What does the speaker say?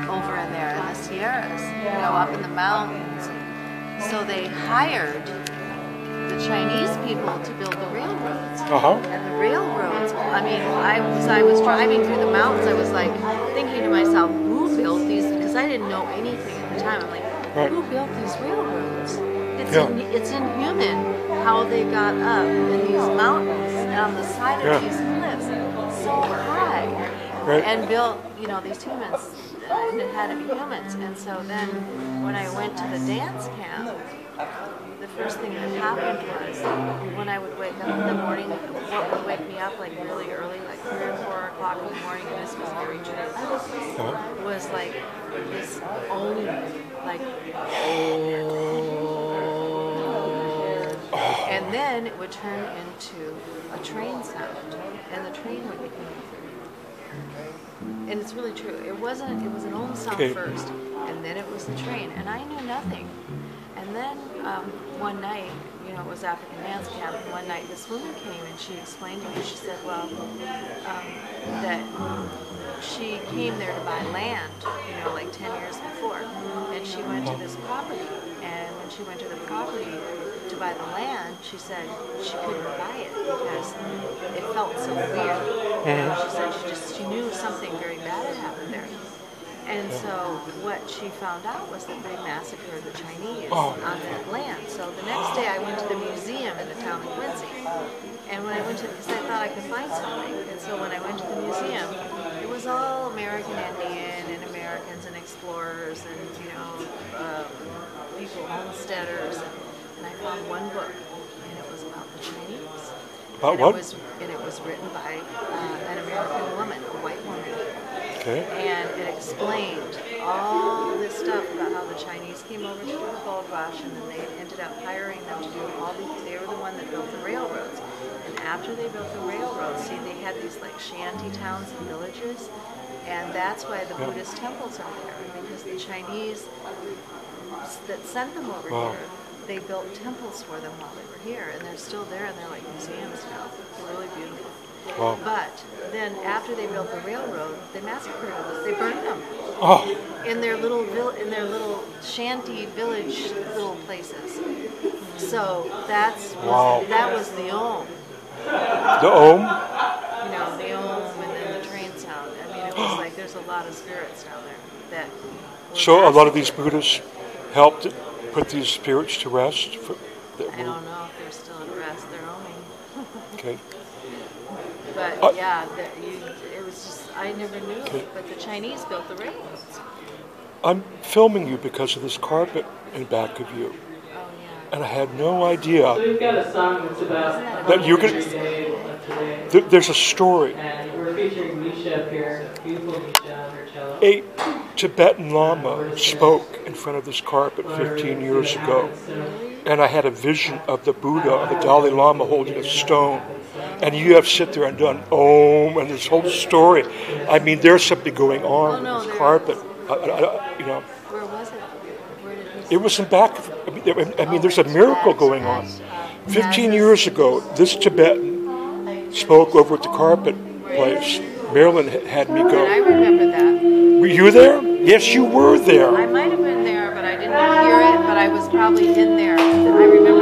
over in there in the Sierras, up in the mountains. So they hired the Chinese people to build the railroads. And the railroads, I was driving through the mountains, I was like thinking to myself, who built these? Because I didn't know anything at the time. I'm like, who built these railroads? It's inhuman how they got up in these mountains and on the side of these cliffs so high and built, these humans. It had to be humans. And so then when I went to the dance camp, the first thing that happened was when I would wake up in the morning, what would wake me up like really early, like 3 or 4 o'clock in the morning, and this was very true, was like this and then it would turn into a train sound, and the train would be coming through. And it's really true. It was an old sound first, and then it was the train, and I knew nothing. And then one night, it was African dance camp, and one night this woman came and she explained to me, she said, well, that she came there to buy land, like 10 years before, and she went to this property, and when she went to the property to buy the land, she said she couldn't buy it because it felt so weird. She said she knew something very bad had happened there. And so what she found out was that they massacred the Chinese on that land. So the next day I went to the museum in the town of Quincy. And when I went to, because I thought I could find something. And so when I went to the museum, it was all American Indian and Americans and explorers and, people, homesteaders. And I found one book, and it was about the Chinese. About what? And it was written by an American woman, a white woman. Okay. And it explained all this stuff about how the Chinese came over to do the gold rush, and then they ended up hiring them to do they were the one that built the railroads. And after they built the railroads, they had these like shanty towns and villages, and that's why the Buddhist temples are there, because the Chinese that sent them over here, they built temples for them while they were here, and they're still there, and they're like museums now. They're really beautiful. Wow. But then after they built the railroad, they massacred them. They burned them in their little shanty village little places. So that was the Om. The Om? The Om, and then the train sound. It was like there's a lot of spirits down there. So a lot of these Buddhists helped put these spirits to rest? I don't know if they're still at rest. They're Oming. Okay. But it was just, I never knew. Okay. But the Chinese built the railroads. I'm filming you because of this carpet in back of you. Oh, yeah. And I had no idea. So we've got a song that's about that you're going to. There's a story. And we're featuring Misha up here, beautiful Misha on her cello. A Tibetan Lama spoke in front of this carpet 15 years ago. And I had a vision of the Buddha, the Dalai Lama holding a stone. And you have sit there and done Om and this whole story. There's something going on with this carpet. Where was it? Where did it was in back. There's a miracle going on. 15 years ago, this Tibetan spoke over at the carpet place. Marilyn had me go. I remember that. Were you there? Yes, you were there. I might have been there, but I didn't hear it. But I was probably in there. I remember